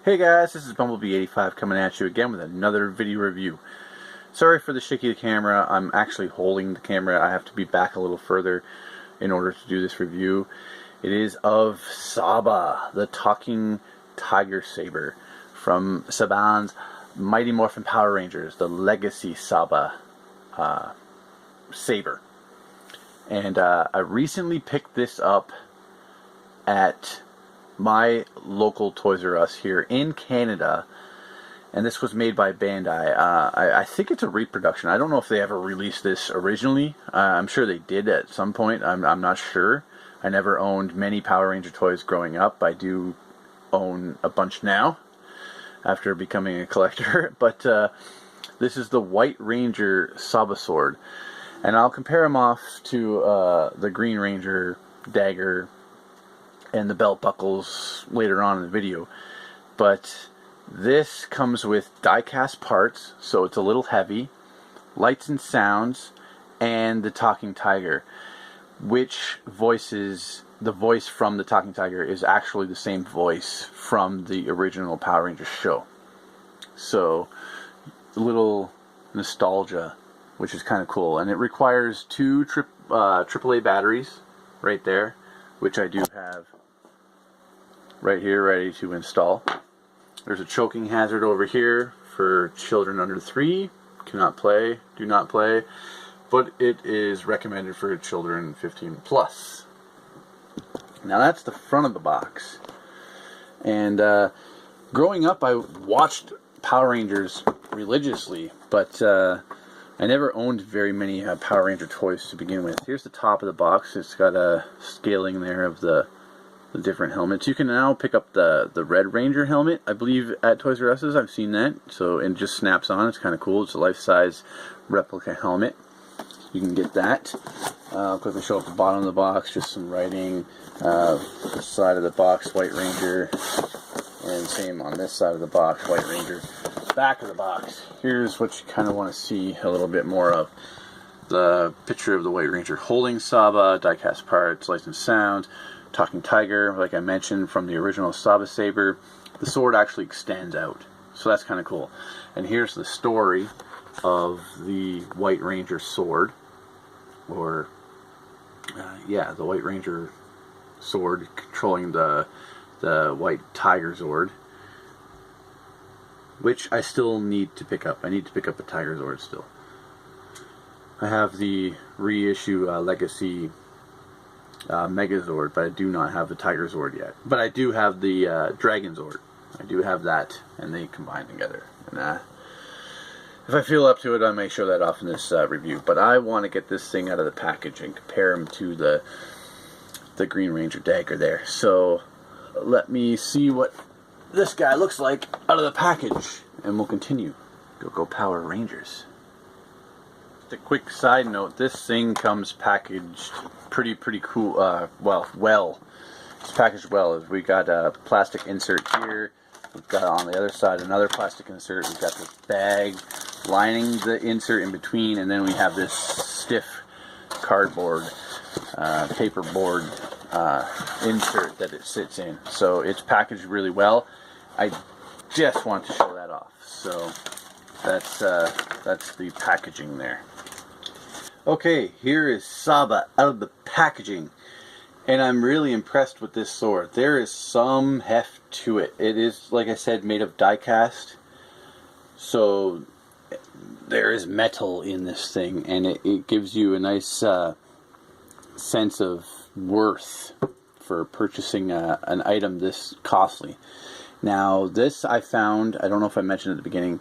Hey guys, this is Bumblebee85 coming at you again with another video review. Sorry for the shaky camera. I'm actually holding the camera. I have to be back a little further in order to do this review. It is of Saba, the talking tiger saber from Saban's Mighty Morphin Power Rangers, the Legacy Saba saber. And I recently picked this up at my local Toys R Us here in Canada, and this was made by Bandai. I think it's a reproduction. I don't know if they ever released this originally. I'm sure they did at some point. I'm not sure. I never owned many Power Ranger toys growing up. I do own a bunch now after becoming a collector. But this is the White Ranger Saba sword, and I'll compare them off to the Green Ranger dagger and the belt buckles later on in the video. But this comes with die-cast parts, so it's a little heavy, lights and sounds, and the talking tiger, which voices, the voice from the talking tiger is actually the same voice from the original Power Rangers show. So a little nostalgia, which is kind of cool. And it requires two AAA batteries right there, which I do have right here ready to install. There's a choking hazard over here for children under 3. Cannot play, do not play, but it is recommended for children 15 plus. Now that's the front of the box. And growing up I watched Power Rangers religiously, but I never owned very many Power Ranger toys to begin with. Here's the top of the box. It's got a scaling there of the different helmets. You can now pick up the Red Ranger helmet, I believe, at Toys R Us's. I've seen that. So it just snaps on. It's kind of cool. It's a life-size replica helmet. You can get that. I'll quickly show up the bottom of the box. Just some writing. The side of the box, White Ranger. And same on this side of the box, White Ranger. Back of the box. Here's what you kind of want to see a little bit more of. The picture of the White Ranger holding Saba, die-cast parts, lights and sounds, talking tiger, like I mentioned, from the original Saba saber. The sword actually extends out, so that's kind of cool. And here's the story of the White Ranger sword, or yeah, the White Ranger sword controlling the White Tiger Zord, which I still need to pick up. I need to pick up the Tiger Zord still. I have the reissue Legacy Megazord, but I do not have the Tiger Zord yet. But I do have the Dragon Zord. I do have that, and they combine together. And if I feel up to it, I may show that off in this review. But I want to get this thing out of the package and compare them to the Green Ranger dagger there. So let me see what this guy looks like out of the package, and we'll continue. Go Power Rangers. Just a quick side note, this thing comes packaged pretty cool. Well, it's packaged well. We got a plastic insert here. We've got on the other side another plastic insert. We've got this bag lining the insert in between, and then we have this stiff cardboard, paperboard insert that it sits in. So it's packaged really well. I just want to show that off. So that's the packaging there. Okay, here is Saba out of the packaging, and I'm really impressed with this sword. There is some heft to it. It is, like I said, made of die-cast, so there is metal in this thing, and it gives you a nice sense of worth for purchasing an item this costly. Now, this I found, I don't know if I mentioned at the beginning,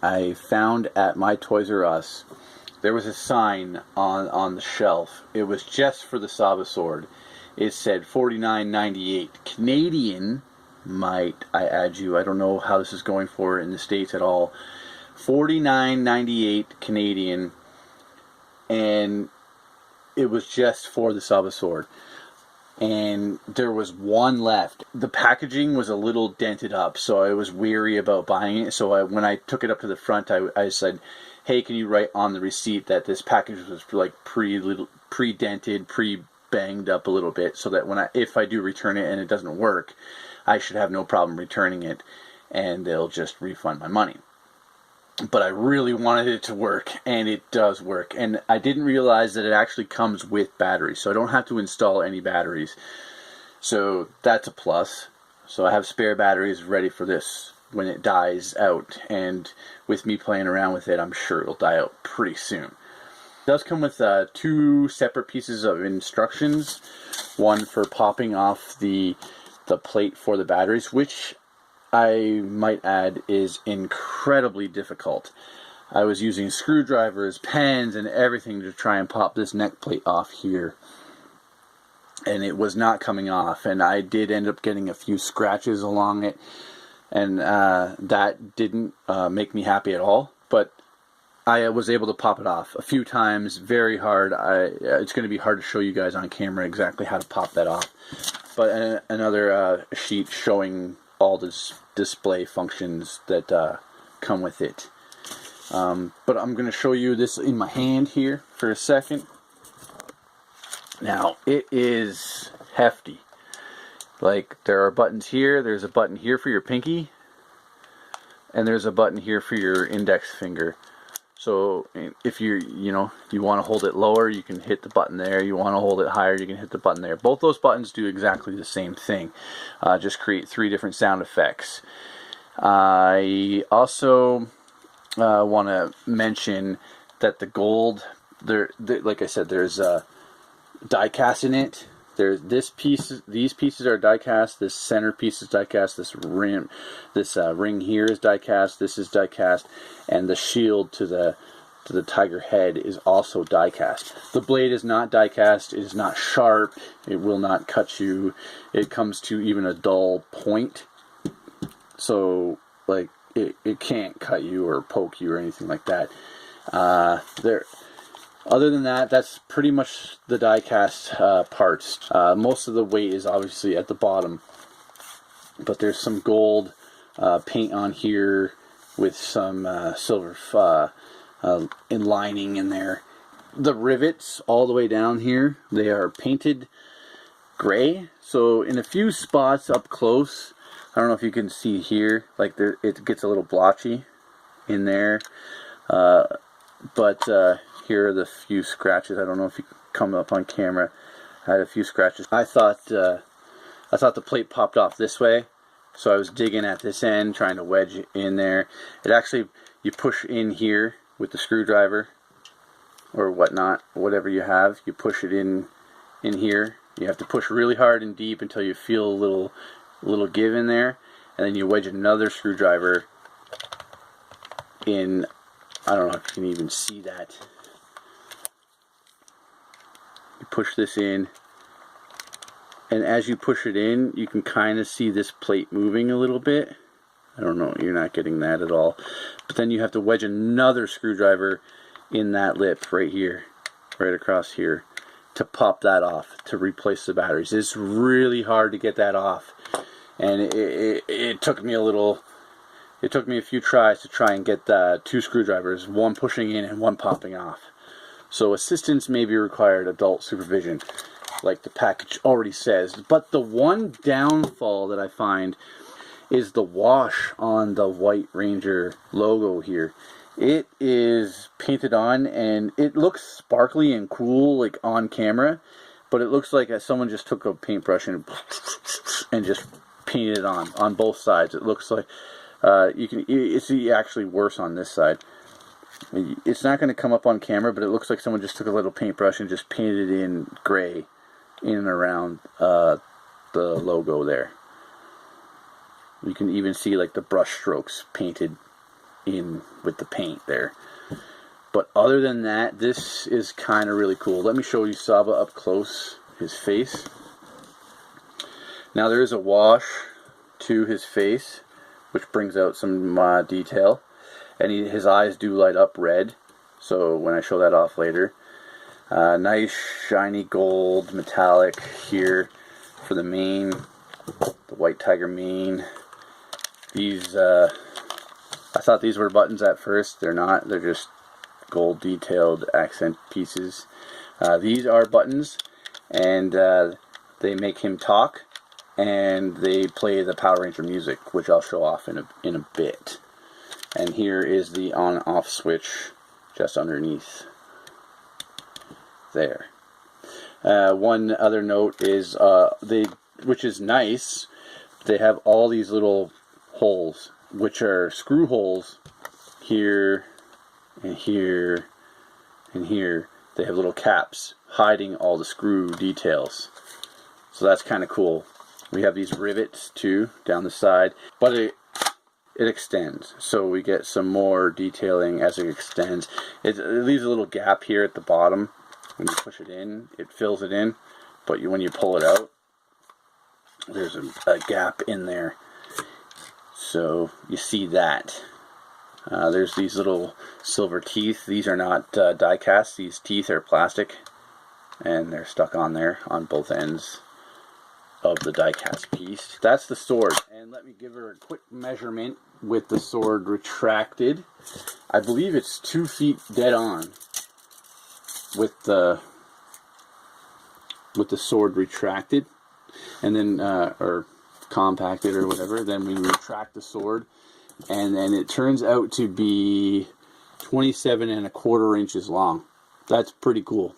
I found at my Toys R Us. There was a sign on the shelf. It was just for the Saba sword. It said $49.98 Canadian, might I add you. I don't know how this is going for in the States at all. $49.98 Canadian, and it was just for the Saba sword. And there was one left. The packaging was a little dented up, so I was weary about buying it. So when I took it up to the front, I said, hey, can you write on the receipt that this package was like pre-dented, pre-banged up a little bit, so that if I do return it and it doesn't work, I should have no problem returning it, and they'll just refund my money. But I really wanted it to work, and it does work. And I didn't realize that it actually comes with batteries, so I don't have to install any batteries. So that's a plus. So I have spare batteries ready for this when it dies out, and with me playing around with it, I'm sure it'll die out pretty soon. It does come with 2 separate pieces of instructions. One for popping off the plate for the batteries, which I might add is incredibly difficult. I was using screwdrivers, pens, and everything to try and pop this neck plate off here, and it was not coming off, and I did end up getting a few scratches along it, and that didn't make me happy at all, but I was able to pop it off a few times, very hard. It's going to be hard to show you guys on camera exactly how to pop that off, but another sheet showing all the display functions that come with it. But I'm going to show you this in my hand here for a second. Now, it is hefty. Like, there are buttons here, there's a button here for your pinky, and there's a button here for your index finger. So if you want to hold it lower, you can hit the button there. You want to hold it higher, you can hit the button there. Both those buttons do exactly the same thing. Just create 3 different sound effects. I also want to mention that the gold, like I said, there's die cast in it. There's these pieces are die cast. This center piece is die cast. This ring here is die cast. This is die cast, and the shield to the tiger head is also die cast. The blade is not die cast. It is not sharp. It will not cut you. It comes to even a dull point. So like it can't cut you or poke you or anything like that. Other than that, that's pretty much the die cast parts. Most of the weight is obviously at the bottom, but there's some gold paint on here with some silver lining in there. The rivets all the way down here, they are painted gray. So in a few spots up close, I don't know if you can see here, like it gets a little blotchy in there, but here are the few scratches. I don't know if you can come up on camera. I had a few scratches. I thought the plate popped off this way, so I was digging at this end, trying to wedge it in there. It actually, you push in here with the screwdriver or whatnot, whatever you have. You push it in here. You have to push really hard and deep until you feel a little give in there, and then you wedge another screwdriver in. I don't know if you can even see that. You push this in, and as you push it in, you can kind of see this plate moving a little bit. I don't know, you're not getting that at all. But then you have to wedge another screwdriver in that lip right here, right across here, to pop that off, to replace the batteries. It's really hard to get that off, and it took me a few tries to try and get the 2 screwdrivers, one pushing in and one popping off. So assistance may be required, adult supervision, like the package already says. But the one downfall that I find is the wash on the White Ranger logo here. It is painted on, and it looks sparkly and cool, like on camera, but it looks like someone just took a paintbrush and just painted it on both sides. It looks like it's actually worse on this side. It's not going to come up on camera, but it looks like someone just took a little paintbrush and just painted it in gray in and around the logo there. You can even see like the brush strokes painted in with the paint there. But other than that, this is kind of really cool. Let me show you Saba up close, his face. Now there is a wash to his face, which brings out some detail. And his eyes do light up red, so when I show that off later. Nice shiny gold metallic here for the mane, the white tiger mane. These, I thought these were buttons at first. They're not. They're just gold detailed accent pieces. These are buttons, and they make him talk. and they play the Power Ranger music, which I'll show off in a bit. And here is the on-off switch just underneath there. One other note is which is nice, they have all these little holes, which are screw holes here and here and here. They have little caps hiding all the screw details. So that's kind of cool. We have these rivets too down the side, but it extends, so we get some more detailing as it extends. It leaves a little gap here at the bottom. When you push it in, it fills it in, but when you pull it out, there's a gap in there. So you see that. There's these little silver teeth. These are not die cast. These teeth are plastic, and they're stuck on there on both ends of the die cast piece. That's the sword, and let me give her a quick measurement with the sword retracted. I believe it's 2 feet dead on with the sword retracted, and then or compacted or whatever. Then we retract the sword, and then it turns out to be 27¼ inches long. That's pretty cool.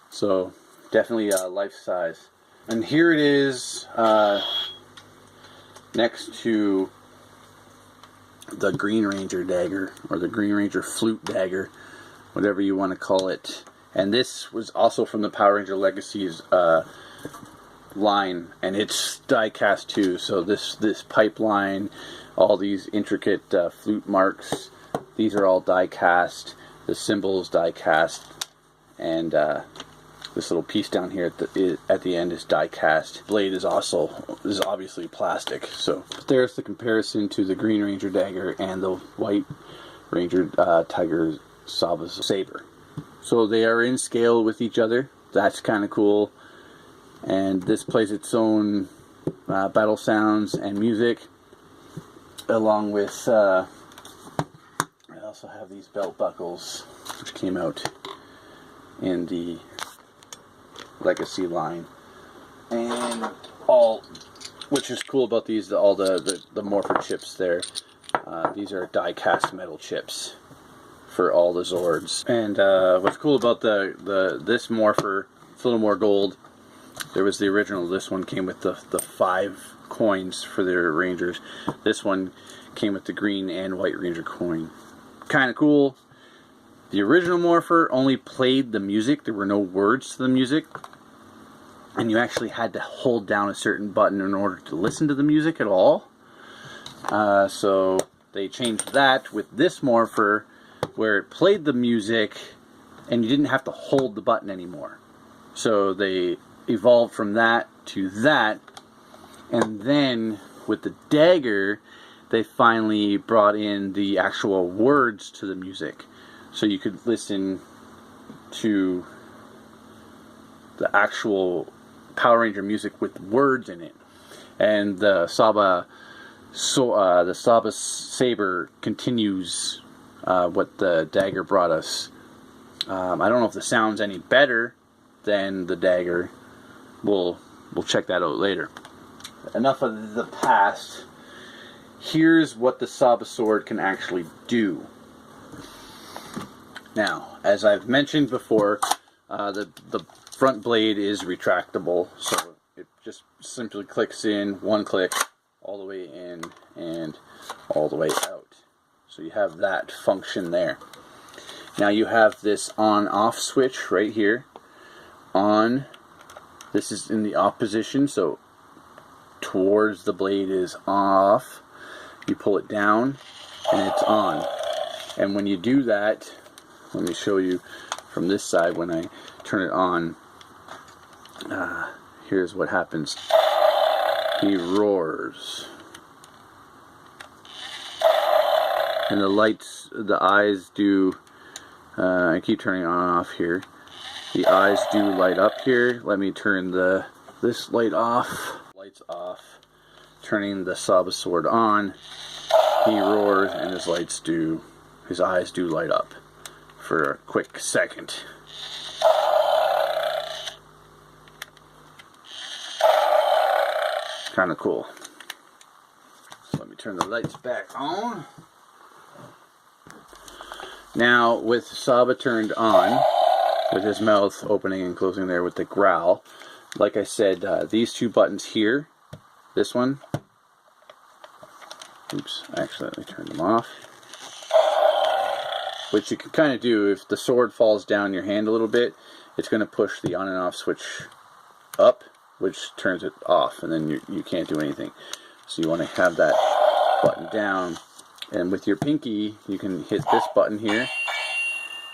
So definitely life size. And here it is next to the Green Ranger dagger, or the Green Ranger flute dagger, whatever you want to call it. And this was also from the Power Ranger Legacies line, and it's die cast too. So this pipeline, all these intricate flute marks, these are all die cast. The symbols die cast, and this little piece down here at the end is die cast. Blade is obviously plastic. So there's the comparison to the Green Ranger dagger and the White Ranger Tiger Saba's saber. So they are in scale with each other. That's kind of cool. And this plays its own battle sounds and music, along with I also have these belt buckles, which came out in the Legacy line, and which is cool about these, all the morpher chips there. These are die cast metal chips for all the Zords. And what's cool about this morpher, it's a little more gold. There was the original. This one came with the 5 coins for their Rangers. This one came with the Green and White Ranger coin. Kind of cool. The original morpher only played the music. There were no words to the music, and you actually had to hold down a certain button in order to listen to the music at all. So they changed that with this morpher, where it played the music and you didn't have to hold the button anymore. So they evolved from that to that, and then with the dagger they finally brought in the actual words to the music, so you could listen to the actual Power Ranger music with words in it. And the Saba Saber continues what the dagger brought us. I don't know if the sound's any better than the dagger. We'll check that out later. Enough of the past. Here's what the Saba sword can actually do. Now, as I've mentioned before, the front blade is retractable, so it just simply clicks in, one click, all the way in and all the way out. So you have that function there. Now you have this on-off switch right here. On. This is in the off position, so towards the blade is off. You pull it down and it's on. And when you do that, let me show you from this side. When I turn it on, here's what happens. He roars. And the lights, the eyes do, I keep turning on and off here. The eyes do light up here. Let me turn this light off. Lights off. Turning the Saba sword on. He roars and his eyes do light up for a quick second. kind of cool. So let me turn the lights back on. Now, with Saba turned on, with his mouth opening and closing there with the growl, like I said, these two buttons here, this one, oops, I accidentally turned them off, which you can kind of do if the sword falls down your hand a little bit, it's going to push the on and off switch up, which turns it off, and then you can't do anything. So you want to have that button down, and with your pinky you can hit this button here.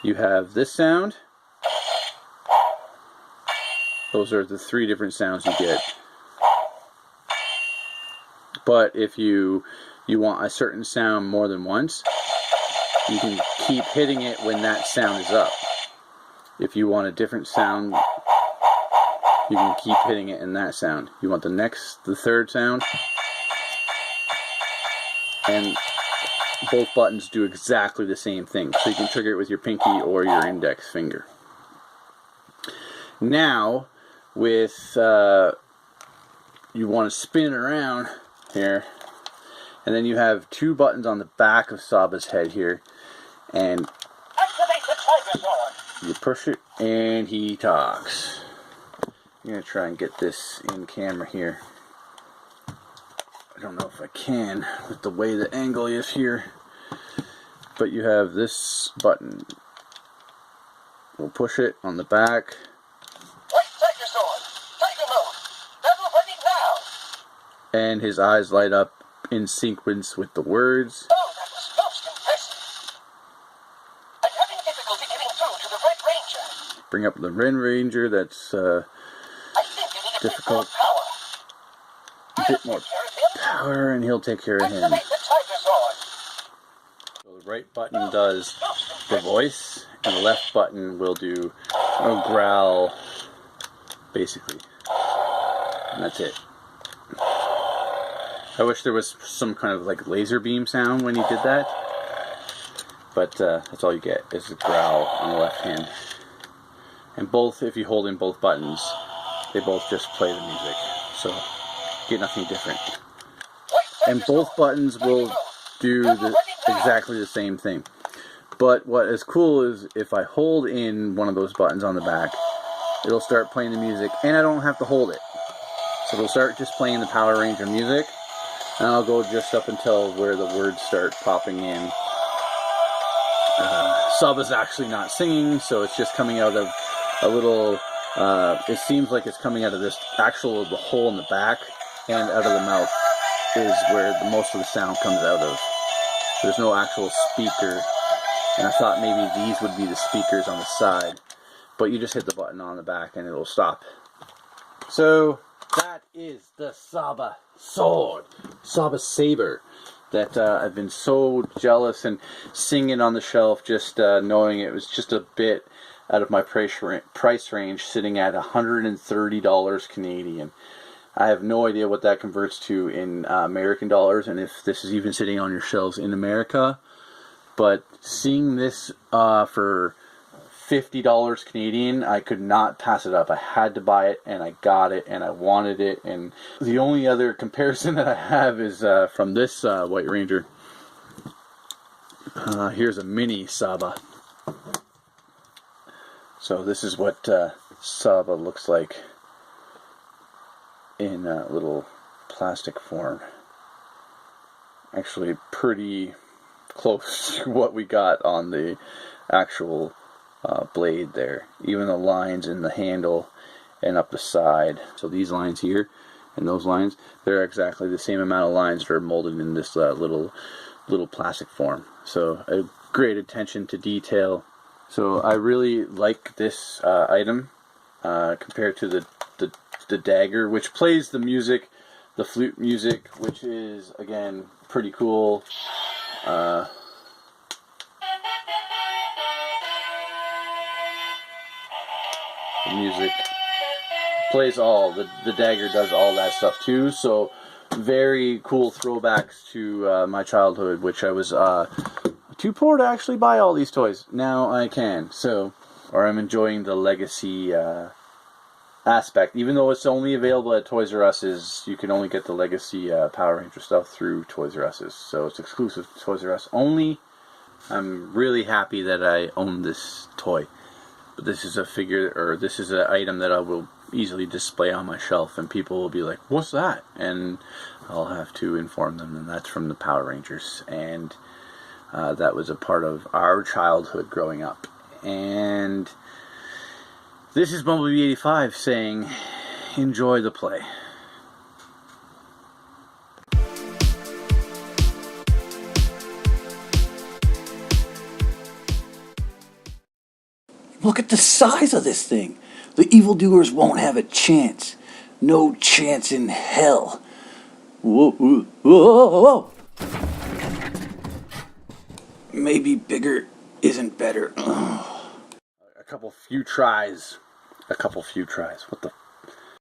You have this sound. Those are the 3 different sounds you get. But if you want a certain sound more than once, you can keep hitting it when that sound is up. If you want a different sound, you can keep hitting it in that sound. You want the third sound, and both buttons do exactly the same thing. So you can trigger it with your pinky or your index finger. Now, with you want to spin it around here, and then you have 2 buttons on the back of Saba's head here, and activate the tiger sword. You push it and he talks. I'm gonna try and get this in camera here. I don't know if I can with the way the angle is here, but you have this button. We'll push it on the back. White tiger sword, tiger mode, battle ready now. And his eyes light up in sequence with the words. Oh, that was most impressive. I'm having difficulty getting through to the Red Ranger. Bring up the Red Ranger. That's I think you need a difficult. bit more power. A bit more power, and he'll take care of him. Activate the tiger sword. So the right button does the voice, and the left button will do a growl, basically. And that's it. I wish there was some kind of like laser beam sound when he did that, but that's all you get is a growl on the left hand. And both, if you hold in both buttons, they both just play the music, so you get nothing different. And both buttons will do exactly the same thing. But what is cool is if I hold in one of those buttons on the back, it'll start playing the music, and I don't have to hold it. So it'll start just playing the Power Ranger music, and I'll go just up until where the words start popping in. Saba's actually not singing, so it's just coming out of a little, it seems like it's coming out of this actual the hole in the back, and out of the mouth is where most of the sound comes out of. There's no actual speaker, and I thought maybe these would be the speakers on the side, but you just hit the button on the back and it'll stop. So that is the Saba sword, Saba Saber, that I've been so jealous and seeing it on the shelf, just knowing it was just a bit out of my price range, sitting at $130 Canadian. I have no idea what that converts to in American dollars, and if this is even sitting on your shelves in America. But seeing this for $50 Canadian, I could not pass it up. I had to buy it, and I got it, and I wanted it. And the only other comparison that I have is from this White Ranger. Here's a mini Saba. So this is what Saba looks like in a little plastic form. Actually pretty close to what we got on the actual blade there. Even the lines in the handle and up the side. So these lines here and those lines, they're exactly the same amount of lines that are molded in this little plastic form. So a great attention to detail. So I really like this item compared to the dagger, which plays the music, the flute music, which is again pretty cool. The music plays all, the dagger does all that stuff too, so very cool throwbacks to my childhood, which I was too poor to actually buy all these toys. Now I can, so, or I'm enjoying the legacy aspect. Even though it's only available at Toys R Us, you can only get the Legacy Power Ranger stuff through Toys R Us. So it's exclusive to Toys R Us only. I'm really happy that I own this toy. But this is a figure, or this is an item that I will easily display on my shelf, and people will be like, "What's that?" And I'll have to inform them, and that's from the Power Rangers. And that was a part of our childhood growing up. And this is Bumblebee 85 saying, enjoy the play. Look at the size of this thing. The evildoers won't have a chance. No chance in hell. Whoa, whoa, whoa, whoa. Maybe bigger isn't better. A couple few tries. What the